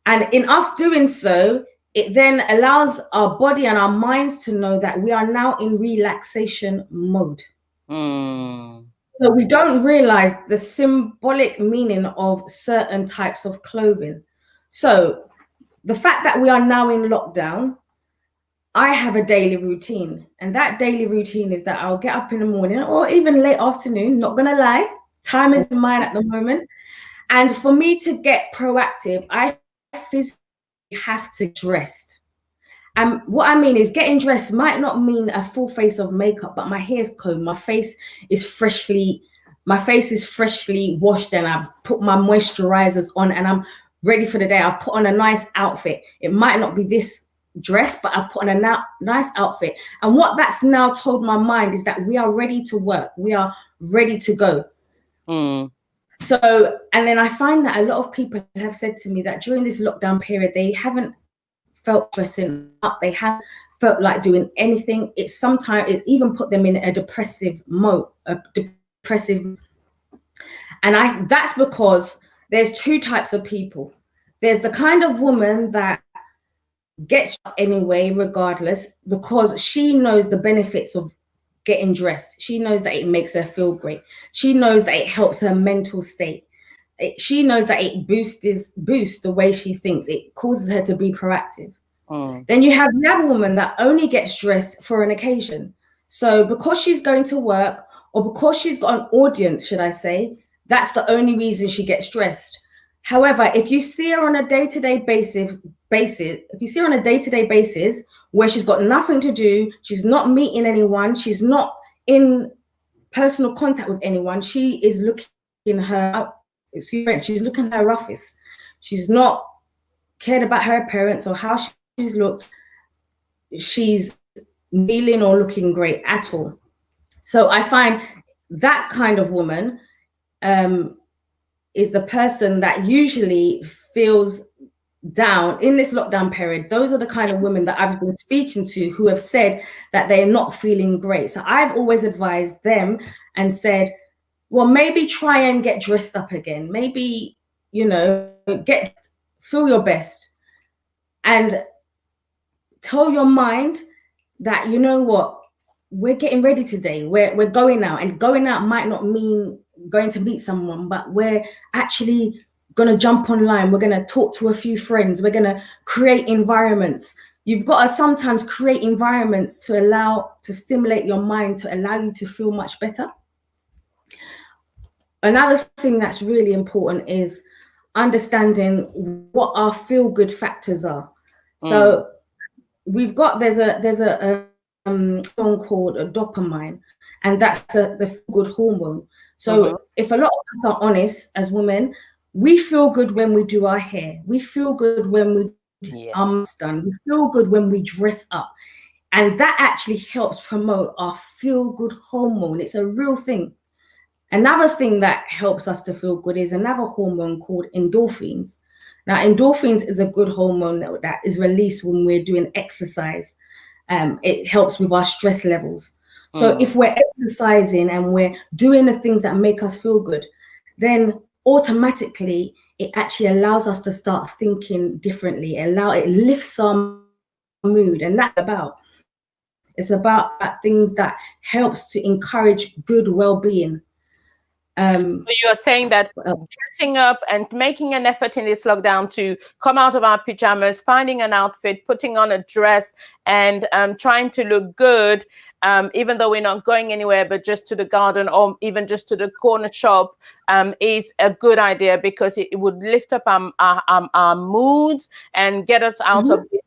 And in us doing so, it then allows our body and our minds to know that we are now in relaxation mode. So we don't realize the symbolic meaning of certain types of clothing. So the fact that we are now in lockdown, I have a daily routine, and that daily routine is that I'll get up in the morning or even late afternoon, not gonna lie, time is mine at the moment. And for me to get proactive, I physically have to dress. And what I mean is getting dressed might not mean a full face of makeup, but my hair's combed, my face is freshly washed, and I've put my moisturizers on and I'm ready for the day. I've put on a nice outfit. It might not be this dress, but I've put on a nice outfit. And what that's now told my mind is that we are ready to work. We are ready to go. So, and then I find that a lot of people have said to me that during this lockdown period, they haven't felt dressing up. They haven't felt like doing anything. It's even put them in a depressive mode, and that's because there's 2 types of people. There's the kind of woman that gets up anyway, regardless, because she knows the benefits of getting dressed. She knows that it makes her feel great. She knows that it helps her mental state. She knows that it boosts the way she thinks. It causes her to be proactive. Then you have the other woman that only gets dressed for an occasion. So because she's going to work, or because she's got an audience, should I say, that's the only reason she gets dressed. However, if you see her on a day-to-day basis, where she's got nothing to do, she's not meeting anyone, she's not in personal contact with anyone, she is looking her excuse me, she's looking her roughest. She's not cared about her appearance or how she's looked. She's feeling or looking great at all. So I find that kind of woman is the person that usually feels down in this lockdown period. Those are the kind of women that I've been speaking to who have said that they're not feeling great. So I've always advised them and said, well, maybe try and get dressed up again. Maybe, you know, feel your best and tell your mind that, you know what, we're getting ready today. We're going out, and going out might not mean going to meet someone, but we're actually going to jump online. We're going to talk to a few friends. We're going to create environments. You've got to sometimes create environments to stimulate your mind, to allow you to feel much better. Another thing that's really important is understanding what our feel-good factors are. So we've got, there's a hormone called a dopamine, and that's the good hormone. So if a lot of us are honest as women, we feel good when we do our hair. We feel good when we are done. We feel good when we dress up. And that actually helps promote our feel-good hormone. It's a real thing. Another thing that helps us to feel good is another hormone called endorphins. Now, endorphins is a good hormone that is released when we're doing exercise. It helps with our stress levels. So if we're exercising and we're doing the things that make us feel good, then automatically it actually allows us to start thinking differently. It lifts our mood, and that's about. It's about things that helps to encourage good well-being. So you are saying that dressing up and making an effort in this lockdown to come out of our pajamas, finding an outfit, putting on a dress, and trying to look good, even though we're not going anywhere, but just to the garden or even just to the corner shop, is a good idea, because it would lift up our moods and get us out of this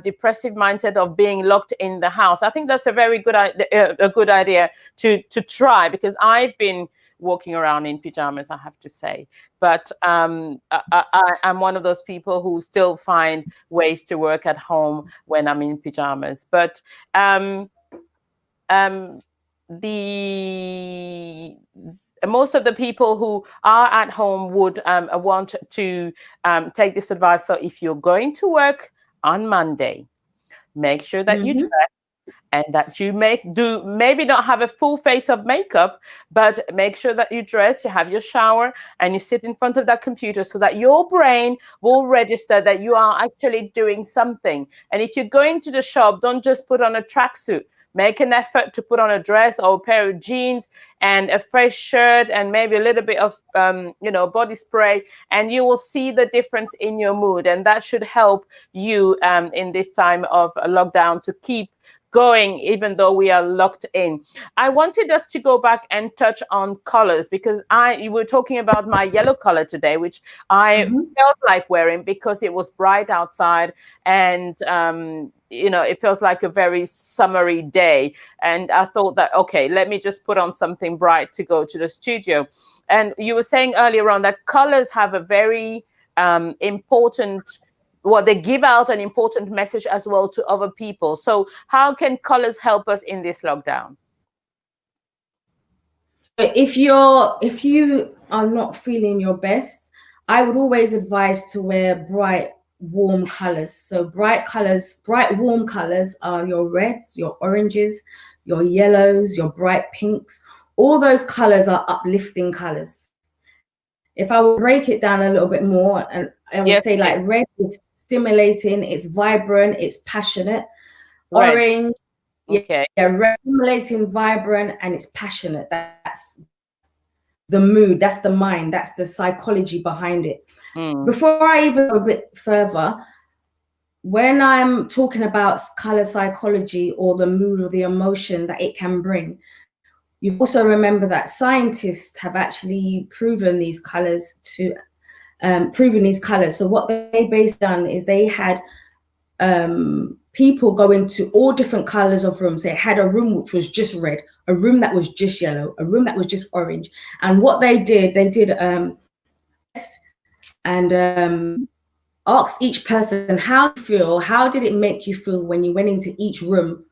depressive mindset of being locked in the house. I think that's a very good idea to try, because I've been walking around in pajamas, I have to say, but I'm one of those people who still find ways to work at home when I'm in pajamas. But most of the people who are at home would want to take this advice. So if you're going to work on Monday, make sure that you dress, and that you maybe not have a full face of makeup, but make sure that you dress, you have your shower, and you sit in front of that computer so that your brain will register that you are actually doing something. And if you're going to the shop, don't just put on a tracksuit. Make an effort to put on a dress or a pair of jeans and a fresh shirt and maybe a little bit of, body spray, and you will see the difference in your mood. And that should help you in this time of lockdown to keep going, even though we are locked in. I wanted us to go back and touch on colors, because you were talking about my yellow color today, which I felt like wearing because it was bright outside, and it feels like a very summery day. And I thought that, okay, let me just put on something bright to go to the studio. And you were saying earlier on that colors have a very important, they give out an important message as well to other people. So how can colors help us in this lockdown? If you are not feeling your best, I would always advise to wear bright, warm colors. So bright, warm colors are your reds, your oranges, your yellows, your bright pinks. All those colors are uplifting colors. If I would break it down a little bit more, and I would say like red is stimulating, it's vibrant, it's passionate. Red. Orange, red, stimulating, vibrant, and it's passionate. That's the mood, that's the mind, that's the psychology behind it. Before I even go a bit further, when I'm talking about color psychology or the mood or the emotion that it can bring, you also remember that scientists have actually proven these colors. So what they based on is they had people go into all different colors of rooms. They had a room which was just red, a room that was just yellow, a room that was just orange. And what they did and asked each person, how do you feel? How did it make you feel when you went into each room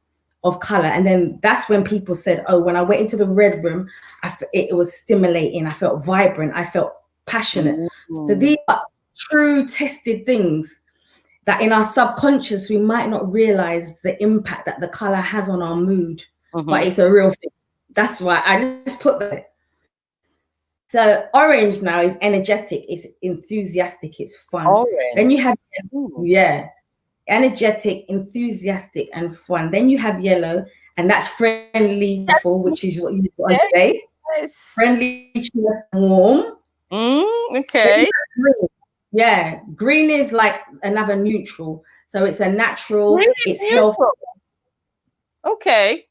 of color? And then that's when people said, oh, when I went into the red room, it was stimulating. I felt vibrant. I felt passionate. Mm-hmm. So these are true tested things that in our subconscious, we might not realize the impact that the color has on our mood, but it's a real thing. That's why I just put that. So orange now is energetic, it's enthusiastic, it's fun. Orange. Then you have, energetic, enthusiastic, and fun. Then you have yellow, and that's friendly, which is what you put on today. Yes. Friendly, warm. Okay. Yeah, green is like another neutral. So it's a natural, it's healthy. Okay.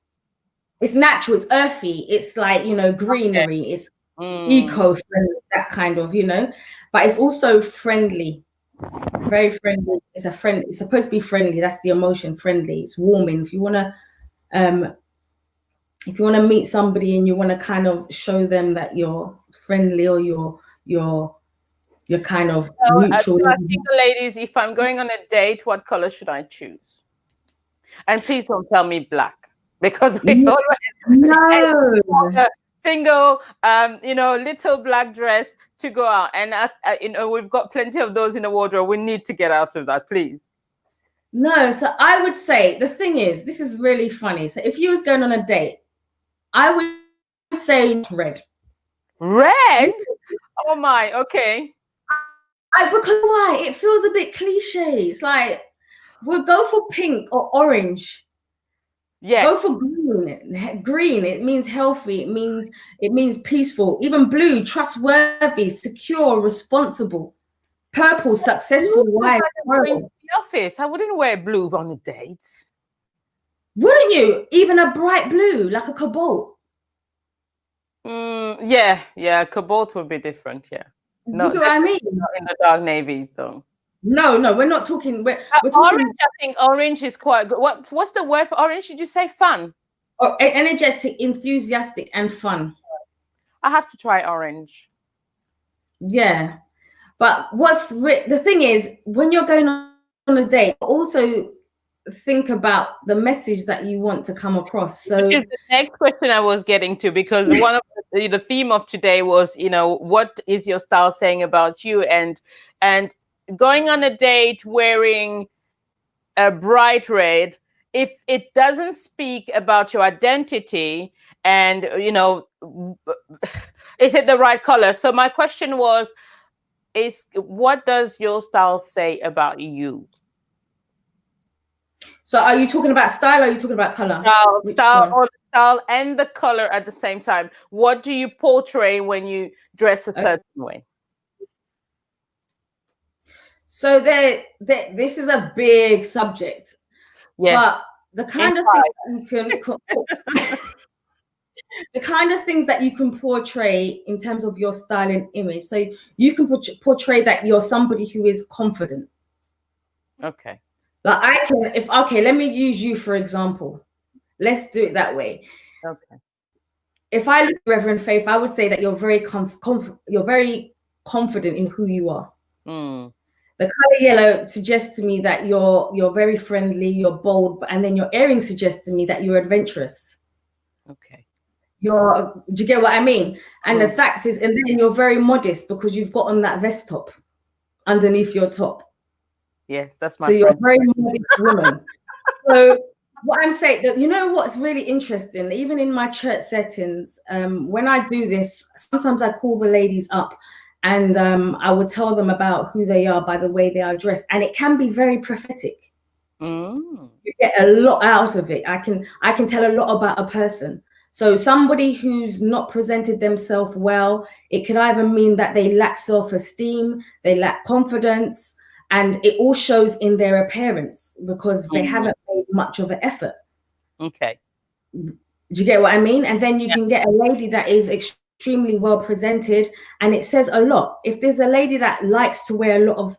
It's natural, it's earthy, it's like, greenery, it's eco-friendly, that kind of, but it's also friendly, very friendly. It's supposed to be friendly. That's the emotion, friendly. It's warming. If you want to meet somebody and you want to kind of show them that you're friendly or you're kind of neutral. So I think, ladies, if I'm going on a date, what color should I choose? And please don't tell me black, because we always single, little black dress to go out, and we've got plenty of those in the wardrobe. We need to get out of that, please. No, so I would say the thing is, this is really funny. So if you was going on a date, I would say red. Red? Oh my, okay. Because why? It feels a bit cliche. It's like, we'll go for pink or orange. Yes. Go for green. Green, it means healthy. It means peaceful. Even blue, trustworthy, secure, responsible. Purple, successful, wise. Going to the office, I wouldn't wear blue on a date. Wouldn't you? Even a bright blue, like a cobalt. Yeah. Cobalt would be different. Yeah. No, you know what I mean? Not in the dark navies, though. No, we're not talking. We're talking. Orange, I think orange is quite good. What's the word for orange? Did you say fun? Oh, energetic, enthusiastic, and fun. I have to try orange. Yeah, but the thing is, when you're going on a date, also think about the message that you want to come across. So the next question I was getting to, because one of the theme of today was, what is your style saying about you, and going on a date wearing a bright red, if it doesn't speak about your identity, and is it the right color? So my question was, what does your style say about you? So are you talking about style, or are you talking about color? Style and the color at the same time. What do you portray when you dress a certain way? So this is a big subject. Yes. But the kind of things that you can the kind of things that you can portray in terms of your style and image. So you can portray that you're somebody who is confident. Okay. Like let me use you for example. Let's do it that way. Okay. If I look at Reverend Faith, I would say that you're very you're very confident in who you are. The color yellow suggests to me that you're very friendly, you're bold, and then your earrings suggest to me that you're adventurous. Okay. Do you get what I mean? And the fact is, and then you're very modest because you've got on that vest top underneath your top. Yes, that's my So you're a very modest woman. So what I'm saying, that what's really interesting, even in my church settings, when I do this, sometimes I call the ladies up and I would tell them about who they are by the way they are dressed, and it can be very prophetic. You get a lot out of it. I can tell a lot about a person. So somebody who's not presented themselves well, it could either mean that they lack self-esteem, they lack confidence, and it all shows in their appearance because they haven't made much of an effort. Okay. Do you get what I mean? And then you can get a lady that is extremely well presented, and it says a lot. If there's a lady that likes to wear a lot of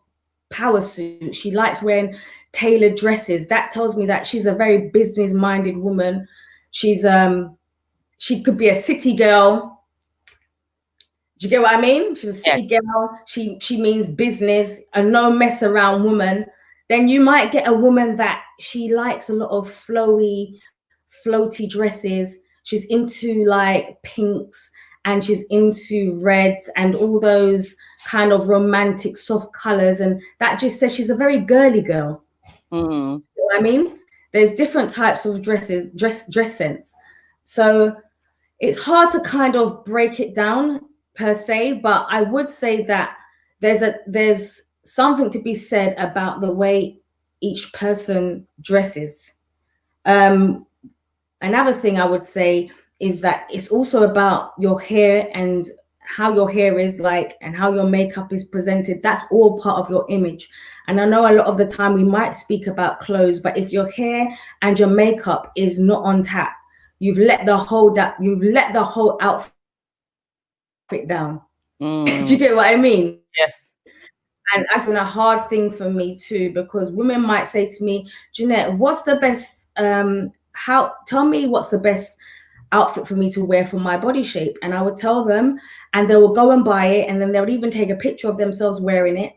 power suits, she likes wearing tailored dresses. That tells me that she's a very business-minded woman. She's she could be a city girl. Do you get what I mean? She's a city girl. She means business, a no mess around woman. Then you might get a woman that she likes a lot of floaty dresses. She's into like pinks and she's into reds and all those kind of romantic soft colors. And that just says she's a very girly girl. You know what I mean? There's different types of dresses, dress sense. So it's hard to kind of break it down per se, but I would say that there's something to be said about the way each person dresses. Another thing I would say is that it's also about your hair and how your hair is like and how your makeup is presented. That's all part of your image. And I know a lot of the time we might speak about clothes, but if your hair and your makeup is not on tap, you've let the whole outfit down. Do you get what I mean? Yes. And I think a hard thing for me too, because women might say to me, Jeanette, what's the best tell me what's the best outfit for me to wear for my body shape? And I would tell them, and they will go and buy it, and then they would even take a picture of themselves wearing it.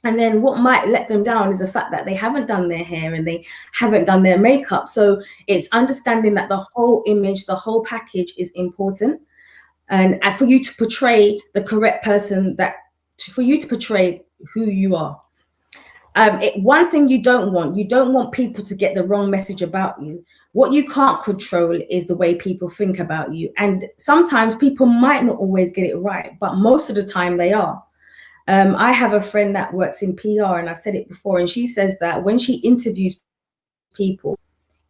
And then what might let them down is the fact that they haven't done their hair and they haven't done their makeup. So it's understanding that the whole image, the whole package is important. And for you to portray the correct person, for you to portray who you are. One thing you don't want people to get the wrong message about you. What you can't control is the way people think about you. And sometimes people might not always get it right, but most of the time they are. I have a friend that works in PR, and I've said it before, and she says that when she interviews people,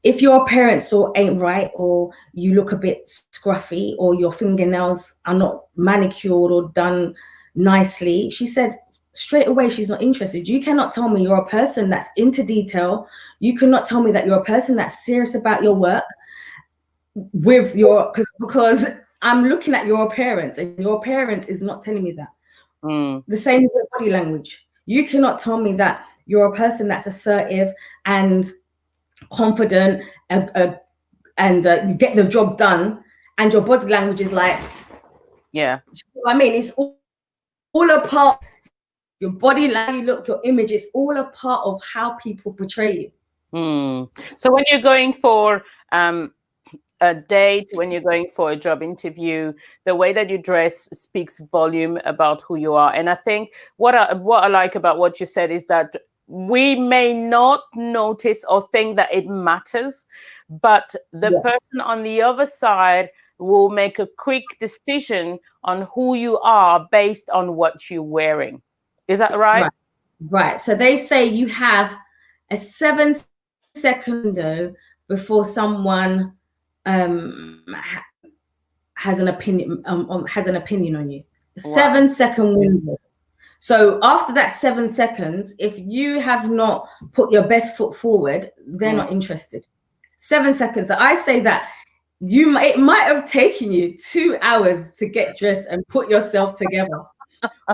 if your appearance ain't right, or you look a bit scruffy, or your fingernails are not manicured or done nicely, she said straight away she's not interested. You cannot tell me you're a person that's into detail. You cannot tell me that you're a person that's serious about your work with your, because I'm looking at your appearance, and your appearance is not telling me that. The same with body language. You cannot tell me that you're a person that's assertive and confident and you get the job done, and your body language is like, yeah. I mean, it's all a part. Your body language, look, your image is all a part of how people portray you. So when you're going for a date, when you're going for a job interview, the way that you dress speaks volume about who you are. And I think what I like about what you said is that we may not notice or think that it matters, but the person on the other side will make a quick decision on who you are based on what you're wearing. Is that right? Right. So they say you have a 7-second window before someone has an opinion on you. 7-second window. So after that 7 seconds, if you have not put your best foot forward, they're not interested. 7 seconds. So I say that it might have taken you 2 hours to get dressed and put yourself together.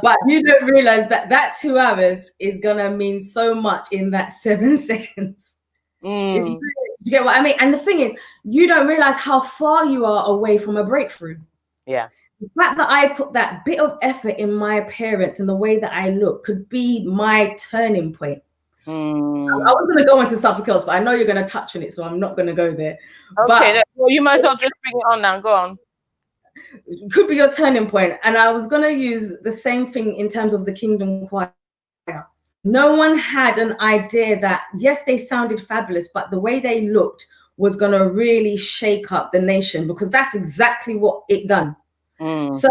But you don't realize that 2 hours is gonna mean so much in that 7 seconds. You get what I mean? And the thing is, you don't realize how far you are away from a breakthrough. Yeah. The fact that I put that bit of effort in my appearance and the way that I look could be my turning point. I was going to go into something else, but I know you're going to touch on it, so I'm not going to go there. Okay, well, you might as well just bring it on now. Go on. It could be your turning point. And I was going to use the same thing in terms of the Kingdom Choir. No one had an idea that, yes, they sounded fabulous, but the way they looked was going to really shake up the nation, because that's exactly what it done. So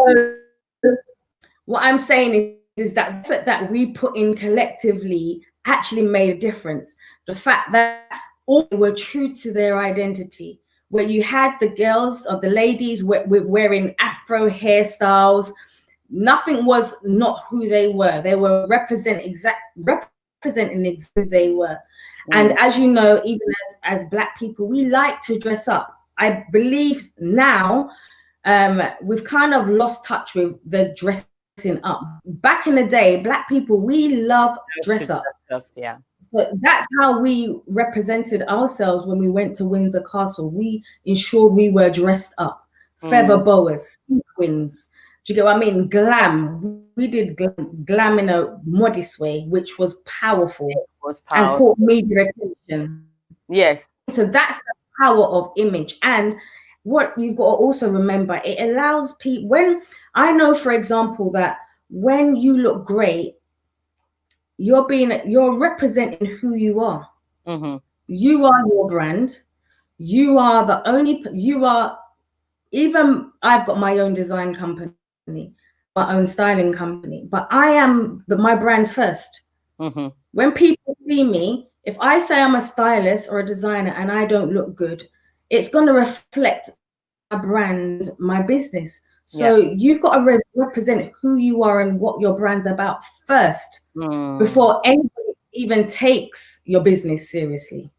what I'm saying is that the effort that we put in collectively actually made a difference. The fact that all were true to their identity, where you had the girls or the ladies wearing Afro hairstyles. Nothing was not who they were. They were representing exactly who they were. And as you know, even as Black people, we like to dress up. I believe now we've kind of lost touch with the dressing up. Back in the day, Black people, we love dress up. stuff. Yeah. So that's how we represented ourselves when we went to Windsor Castle. We ensured we were dressed up, feather boas, sequins. Do you get what I mean? Glam. We did glam in a modest way, which was powerful and caught media attention. Yes. So that's the power of image. And what you've got to also remember, it allows people, when I know, for example, that when you look great, you're representing who you are. You are your brand. You are the only, even I've got my own design company, my own styling company, but I am my brand first. When people see me, if I say I'm a stylist or a designer and I don't look good, it's going to reflect my brand, my business. So you've got to represent who you are and what your brand's about first before anybody even takes your business seriously.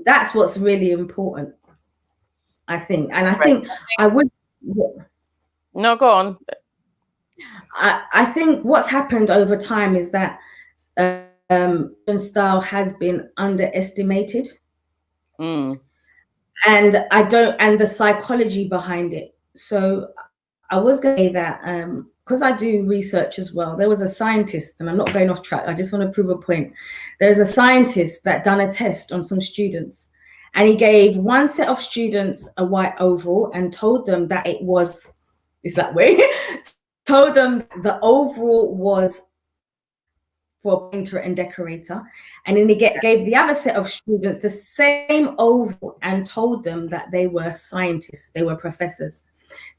That's what's really important, I think. And I think I would. No, go on. I think what's happened over time is that style has been underestimated. And the psychology behind it. So I was going to say that because I do research as well, there was a scientist, and I'm not going off track, I just want to prove a point. There's a scientist that done a test on some students, and he gave one set of students a white overall and told them that it's that way, told them the overall was for a painter and decorator, and then he gave the other set of students the same overall and told them that they were scientists, they were professors.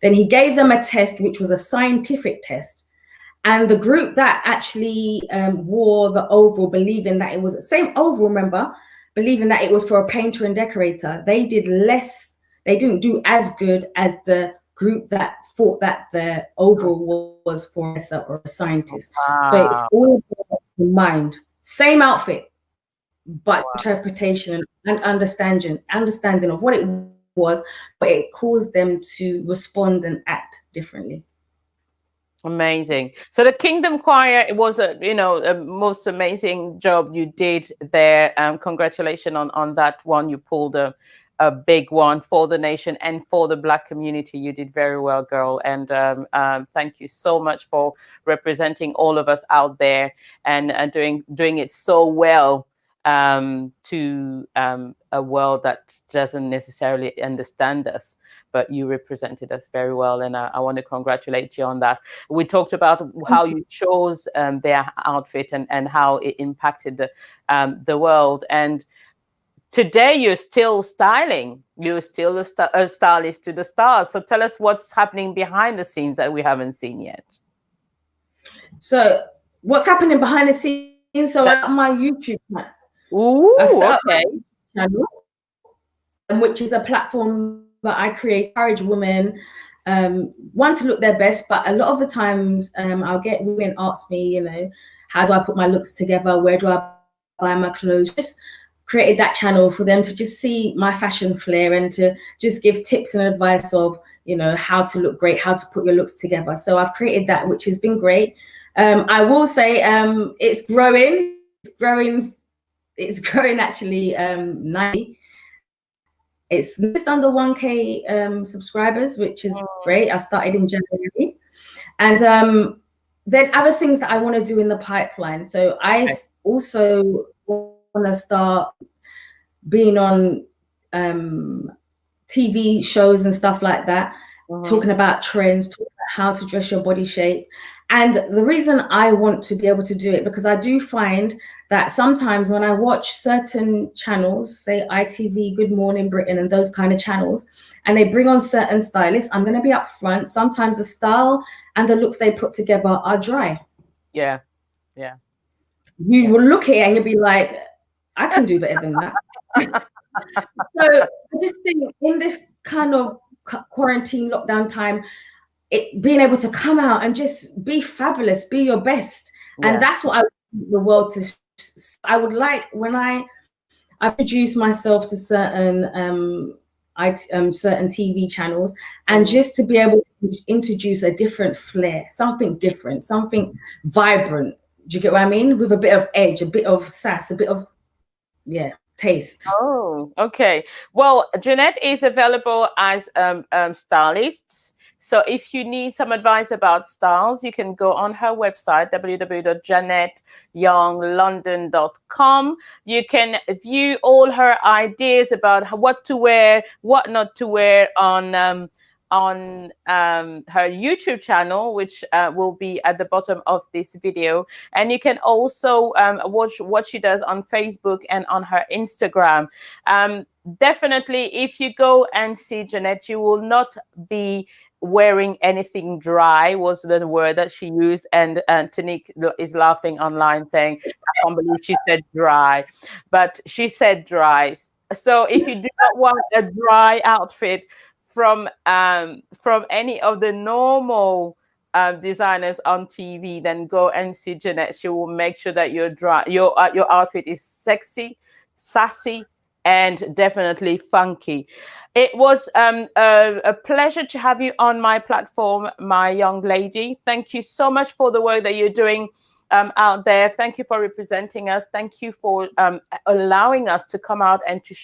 Then he gave them a test, which was a scientific test, and the group that actually wore the overall, believing that it was the same overall, remember, believing that it was for a painter and decorator, they didn't do as good as the group that thought that the overall was for a professor or a scientist. So it's all about the mind. Same outfit, but interpretation and understanding of what it was, but it caused them to respond and act differently. Amazing. So the Kingdom Choir, it was a most amazing job you did there. Congratulations on that one. You pulled a big one for the nation and for the Black community. You did very well, girl. And thank you so much for representing all of us out there and doing it so well to a world that doesn't necessarily understand us, but you represented us very well, and I want to congratulate you on that. We talked about how you chose their outfit and how it impacted the world, and today you're still styling. You're still a stylist to the stars. So tell us what's happening behind the scenes that we haven't seen yet. So what's happening behind the scenes? So at my YouTube channel. Ooh, okay. Channel, which is a platform that I create, encourage women want to look their best, but a lot of the times I'll get women ask me, how do I put my looks together? Where do I buy my clothes? Just created that channel for them to just see my fashion flair and to just give tips and advice of, how to look great, how to put your looks together. So I've created that, which has been great. I will say it's growing. It's growing actually nicely. It's just under 1K subscribers, which is great. I started in January, and there's other things that I want to do in the pipeline. So I also want to start being on TV shows and stuff like that, talking about trends, talking about how to dress your body shape. And the reason I want to be able to do it, because I do find that sometimes when I watch certain channels, say ITV, Good Morning Britain, and those kind of channels, and they bring on certain stylists, I'm going to be upfront. Sometimes the style and the looks they put together are dry. Yeah. You will look at it and you'll be like, I can do better than that. So I just think in this kind of quarantine lockdown time, being able to come out and just be fabulous, be your best. And that's what I want the world to. I would like, when I introduce myself to certain certain TV channels, and just to be able to introduce a different flair, something different, something vibrant, Do you get what I mean? With a bit of edge, a bit of sass, a bit of, yeah, taste. Oh, okay. Well, Jeanette is available as stylist. So if you need some advice about styles, you can go on her website, www.jeanetteyounglondon.com. You can view all her ideas about what to wear, what not to wear on her YouTube channel, which will be at the bottom of this video. And you can also watch what she does on Facebook and on her Instagram. Definitely, if you go and see Jeanette, you will not be wearing anything dry, was the word that she used. And Tanique is laughing online saying, I can't believe she said dry, but she said dry. So if you do not want a dry outfit from any of the normal designers on TV, then go and see Jeanette. She will make sure that your outfit is sexy, sassy, and definitely funky. It was a pleasure to have you on my platform, my young lady. Thank you so much for the work that you're doing out there. Thank you for representing us. Thank you for allowing us to come out and to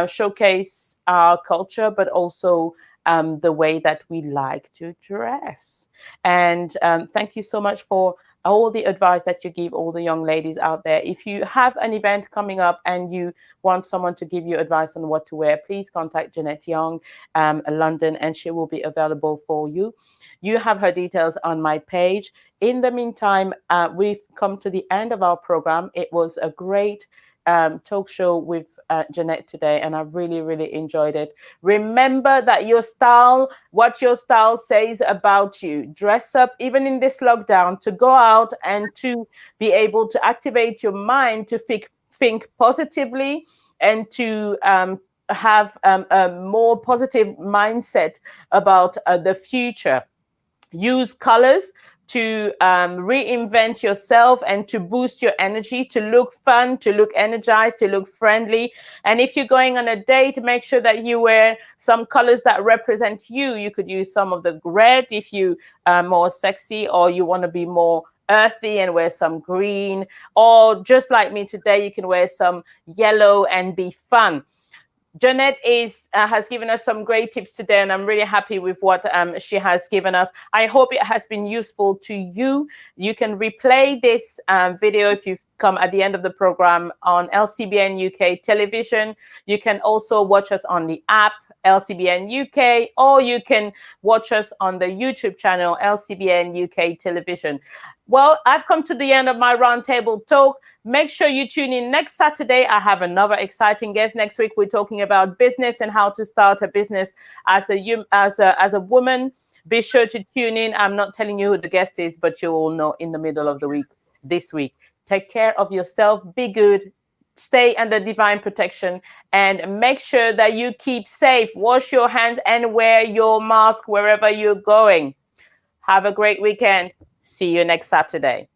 showcase our culture, but also the way that we like to dress. And thank you so much for all the advice that you give all the young ladies out there. If you have an event coming up and you want someone to give you advice on what to wear, please contact Jeanette Young, London, and she will be available for you. You have her details on my page. In the meantime, we've come to the end of our program. It was a great talk show with Jeanette today, and I really, really enjoyed it. Remember that what your style says about you. Dress up, even in this lockdown, to go out and to be able to activate your mind to think positively and to have a more positive mindset about the future. Use colors to reinvent yourself and to boost your energy, to look fun, to look energized, to look friendly. And if you're going on a date, make sure that you wear some colors that represent you. You could use some of the red if you are more sexy, or you want to be more earthy and wear some green. Or just like me today, you can wear some yellow and be fun. Jeanette has given us some great tips today, and I'm really happy with what she has given us. I hope it has been useful to you. You can replay this video if you've come at the end of the program on LCBN UK television. You can also watch us on the app LCBN UK, or you can watch us on the YouTube channel LCBN UK television. Well, I've come to the end of my roundtable talk. Make sure you tune in next Saturday. I have another exciting guest. Next week, we're talking about business and how to start a business as a woman. Be sure to tune in. I'm not telling you who the guest is, but you will know in the middle of the week this week. Take care of yourself. Be good. Stay under divine protection, and make sure that you keep safe. Wash your hands and wear your mask wherever you're going. Have a great weekend. See you next Saturday.